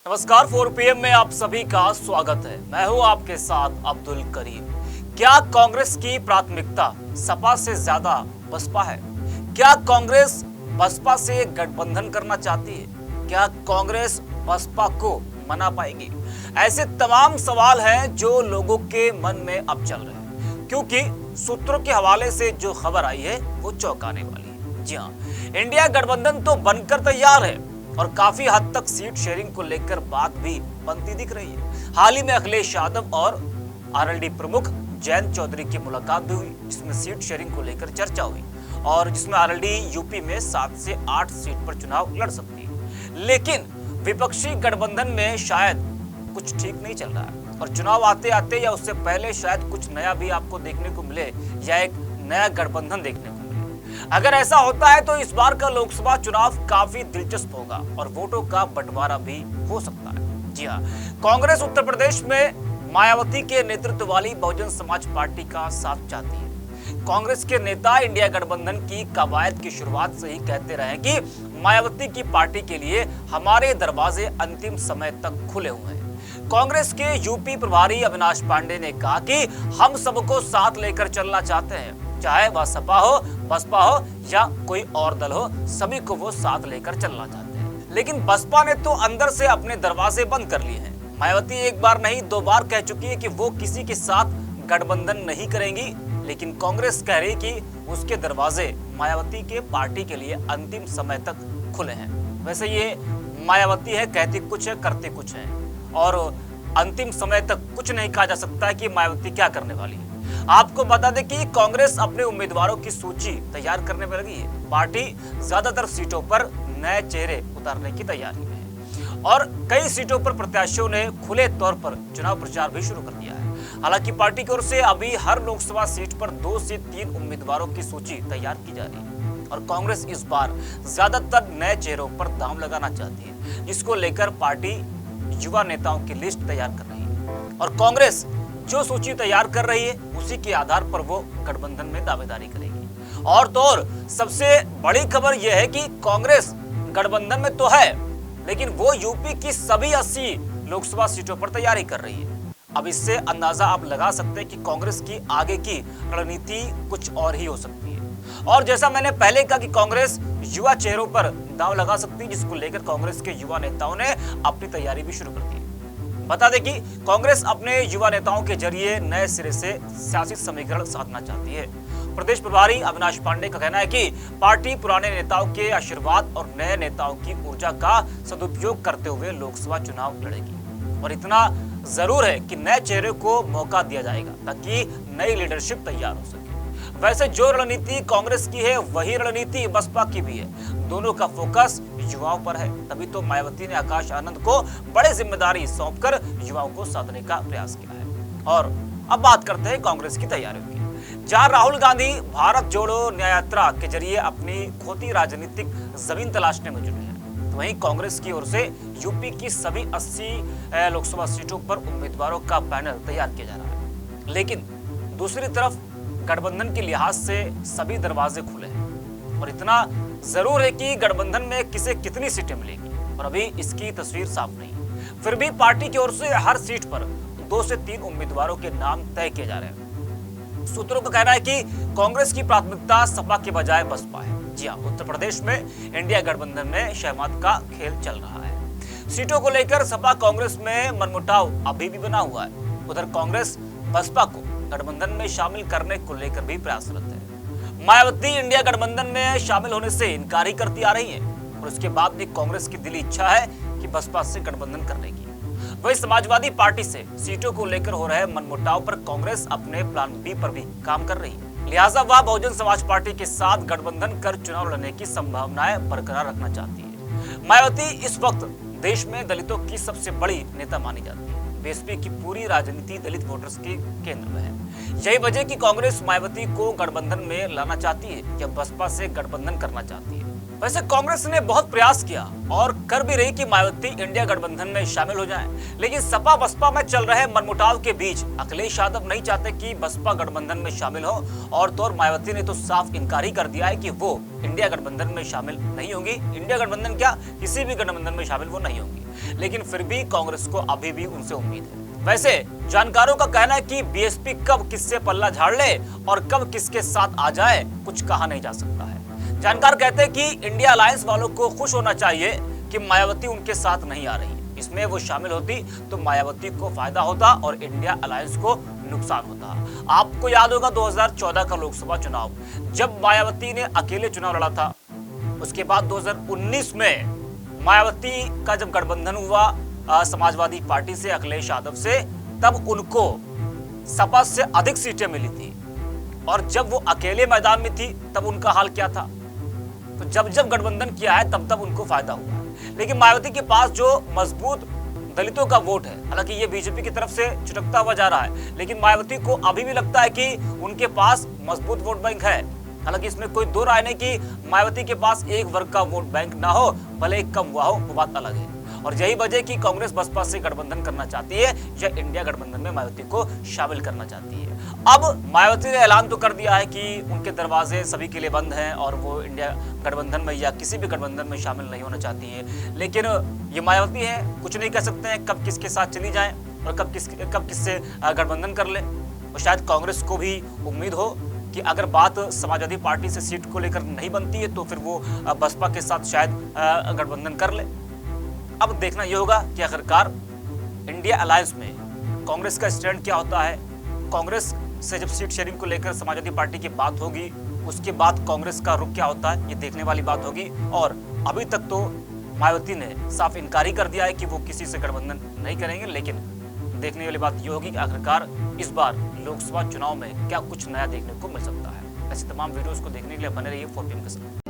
नमस्कार 4 PM में आप सभी का स्वागत है। मैं हूं आपके साथ अब्दुल करीम। क्या कांग्रेस की प्राथमिकता सपा से ज्यादा बसपा है? क्या कांग्रेस बसपा से गठबंधन करना चाहती है? क्या कांग्रेस बसपा को मना पाएगी? ऐसे तमाम सवाल हैं जो लोगों के मन में अब चल रहे हैं, क्योंकि सूत्रों के हवाले से जो खबर आई है वो चौंकाने वाली है। जी हाँ, इंडिया गठबंधन तो बनकर तैयार है और काफी हद तक सीट शेयरिंग को लेकर बात भी बनती दिख रही है। हाल ही में अखिलेश यादव और आरएलडी प्रमुख जयंत चौधरी की मुलाकात भी हुई, जिसमें सीट शेयरिंग को लेकर चर्चा हुई और जिसमें आरएलडी यूपी में 7 से 8 सीट पर चुनाव लड़ सकती है। लेकिन विपक्षी गठबंधन में शायद कुछ ठीक नहीं चल रहा है और चुनाव आते आते या उससे पहले शायद कुछ नया भी आपको देखने को मिले या एक नया गठबंधन देखने को मिले। अगर ऐसा होता है तो इस बार का लोकसभा चुनाव काफी दिलचस्प होगा और वोटों का बंटवारा भी हो सकता है। जी हाँ, कांग्रेस उत्तर प्रदेश में मायावती के नेतृत्व वाली बहुजन समाज पार्टी का साथ चाहती है। कांग्रेस के नेता इंडिया गठबंधन की कवायद की शुरुआत से ही कहते रहे कि मायावती की पार्टी के लिए हमारे दरवाजे अंतिम समय तक खुले हुए हैं। कांग्रेस के यूपी प्रभारी अविनाश पांडे ने कहा कि हम सबको साथ लेकर चलना चाहते हैं, चाहे वह सपा हो, बसपा हो या कोई और दल हो, सभी को वो साथ लेकर चलना चाहते हैं। लेकिन बसपा ने तो अंदर से अपने दरवाजे बंद कर लिए हैं। मायावती एक बार नहीं 2 बार कह चुकी है कि वो किसी के साथ गठबंधन नहीं करेंगी, लेकिन कांग्रेस कह रही कि उसके दरवाजे मायावती के पार्टी के लिए अंतिम समय तक खुले हैं। वैसे ये मायावती है, कहती कुछ है करती कुछ है और अंतिम समय तक कुछ नहीं कहा जा सकता है कि मायावती क्या करने वाली है। आपको बता दें कि कांग्रेस अपने उम्मीदवारों की सूची तैयार करने में लगी है। पार्टी ज्यादातर सीटों पर नए चेहरे उतारने की तैयारी में है और कई सीटों पर प्रत्याशियों ने खुले तौर पर चुनाव प्रचार भी शुरू कर दिया है। हालांकि पार्टी की ओर से अभी हर लोकसभा सीट पर 2 से 3 उम्मीदवारों की सूची तैयार की जा रही है और कांग्रेस इस बार ज्यादातर नए चेहरों पर दांव लगाना चाहती है, जिसको लेकर पार्टी युवा नेताओं की लिस्ट तैयार कर रही है और कांग्रेस जो सूची तैयार कर रही है उसी के आधार पर वो गठबंधन में दावेदारी करेगी। और तो और सबसे बड़ी खबर यह है कि कांग्रेस गठबंधन में तो है, लेकिन वो यूपी की सभी 80 लोकसभा सीटों पर तैयारी कर रही है। अब इससे अंदाजा आप लगा सकते हैं कि कांग्रेस की आगे की रणनीति कुछ और ही हो सकती है। और जैसा मैंने पहले कहा कि कांग्रेस युवा चेहरों पर दांव लगा सकती है, जिसको लेकर कांग्रेस के युवा नेताओं ने अपनी तैयारी भी शुरू कर दी है। बता दें कि कांग्रेस अपने युवा नेताओं के जरिए नए सिरे से सियासी समीकरण साधना चाहती है। प्रदेश प्रभारी अविनाश पांडे का कहना है कि पार्टी पुराने नेताओं के आशीर्वाद और नए नेताओं की ऊर्जा का सदुपयोग करते हुए लोकसभा चुनाव लड़ेगी और इतना जरूर है कि नए चेहरे को मौका दिया जाएगा ताकि नई लीडरशिप तैयार हो सके। वैसे जो रणनीति कांग्रेस की है वही रणनीति बसपा की भी है। दोनों का फोकस युवाओं पर है, तभी तो मायावती ने आकाश आनंद को बड़ी जिम्मेदारी सौंपकर युवाओं को साधने का प्रयास किया है। और अब बात करते हैं कांग्रेस की तैयारियों की, जहां राहुल गांधी भारत जोड़ो न्याय यात्रा के जरिए अपनी खोती राजनीतिक जमीन तलाशने में जुटे हैं, तो वहीं कांग्रेस की ओर से यूपी की सभी 80 लोकसभा सीटों पर उम्मीदवारों का पैनल तैयार किया जा रहा है। लेकिन दूसरी तरफ गठबंधन के लिहाज से सभी दरवाजे खुले हैं और इतना जरूर है कि गठबंधन में किसे कितनी सीटें मिलेंगी और अभी इसकी तस्वीर साफ नहीं है। फिर भी पार्टी की ओर से हर सीट पर 2 से 3 उम्मीदवारों के नाम तय किए जा रहे हैं। सूत्रों का कहना है कि कांग्रेस की प्राथमिकता सपा के बजाय बसपा है। जी हाँ, उत्तर प्रदेश में इंडिया गठबंधन में शहमत का खेल चल रहा है। सीटों को लेकर सपा कांग्रेस में मनमुटाव अभी भी बना हुआ है। उधर कांग्रेस बसपा को गठबंधन में शामिल करने को लेकर भी प्रयासरत है। मायावती इंडिया गठबंधन में शामिल होने से इनकार ही करती आ रही है और उसके बाद भी कांग्रेस की दिली इच्छा है कि बसपा से गठबंधन करने की। वही समाजवादी पार्टी से सीटों को लेकर हो रहे मनमुटाव पर कांग्रेस अपने प्लान बी पर भी काम कर रही है। लिहाजा वह बहुजन समाज पार्टी के साथ गठबंधन कर चुनाव लड़ने की संभावनाएं बरकरार रखना चाहती है। मायावती इस वक्त देश में दलितों की सबसे बड़ी नेता मानी जाती है। बीएसपी की पूरी राजनीति दलित वोटर्स के केंद्र में है। यही वजह कि कांग्रेस मायावती को गठबंधन में लाना चाहती है या बसपा से गठबंधन करना चाहती है। वैसे कांग्रेस ने बहुत प्रयास किया और कर भी रही कि मायावती इंडिया गठबंधन में शामिल हो जाएं, लेकिन सपा बसपा में चल रहे मनमुटाव के बीच अखिलेश यादव नहीं चाहते कि बसपा गठबंधन में शामिल हो और तो मायावती ने तो साफ इनकार ही कर दिया है कि वो इंडिया गठबंधन में शामिल नहीं होंगी। इंडिया गठबंधन क्या, किसी भी गठबंधन में शामिल वो नहीं होंगी। लेकिन फिर भी कांग्रेस को अभी भी उनसे उम्मीद है। वैसे जानकारों का कहना है कि बीएसपी कब किससे पल्ला झाड़ ले और कब किसके साथ आ जाए, कुछ कहा नहीं जा सकता है। जानकार कहते हैं कि इंडिया अलायंस वालों को खुश होना चाहिए कि मायावती उनके साथ नहीं आ रही है। इसमें वो शामिल होती तो मायावती को फायदा होता और इंडिया अलायंस को नुकसान होता। आपको याद होगा 2014 का लोकसभा चुनाव, जब मायावती ने अकेले चुनाव लड़ा था। उसके बाद 2019 में मायावती का जब गठबंधन हुआ समाजवादी पार्टी से, अखिलेश यादव से, तब उनको सपा से अधिक सीटें मिली थी। और जब वो अकेले मैदान में थी तब उनका हाल क्या था? तो जब जब गठबंधन किया है तब तब उनको फायदा हुआ है। लेकिन मायावती के पास जो मजबूत दलितों का वोट है, हालांकि ये बीजेपी की तरफ से चुटकता हुआ जा रहा है, लेकिन मायावती को अभी भी लगता है कि उनके पास मजबूत वोट बैंक है। हालांकि इसमें कोई दो राय नहीं कि मायावती के पास एक वर्ग का वोट बैंक ना हो, भले एक कम हुआ हो, वो बात अलग है। और यही वजह कि कांग्रेस बसपा से गठबंधन करना चाहती है या इंडिया गठबंधन में मायावती को शामिल करना चाहती है। अब मायावती ने ऐलान तो कर दिया है कि उनके दरवाजे सभी के लिए बंद हैं और वो इंडिया गठबंधन में या किसी भी गठबंधन में शामिल नहीं होना चाहती है। लेकिन ये मायावती है, कुछ नहीं कह सकते हैं कब किसके साथ चली जाए और कब किससे गठबंधन कर ले। और शायद कांग्रेस को भी उम्मीद हो कि अगर बात समाजवादी पार्टी से सीट को लेकर नहीं बनती है तो फिर वो बसपा के साथ शायद गठबंधन कर ले। अब देखना यह होगा कि आखिरकार इंडिया अलायंस में कांग्रेस का स्टैंड क्या होता है। कांग्रेस से जब सीट शेयरिंग को लेकर समाजवादी पार्टी की बात होगी, उसके बाद कांग्रेस का रुख क्या होता है, ये देखने वाली बात होगी। और अभी तक तो मायावती ने साफ इनकारी कर दिया है कि वो किसी से गठबंधन नहीं करेंगे। लेकिन देखने वाली बात यह होगी कि आखिरकार इस बार लोकसभा चुनाव में क्या कुछ नया देखने को मिल सकता है। ऐसे तमाम वीडियोस को देखने के लिए बने रहिए 4PM के साथ।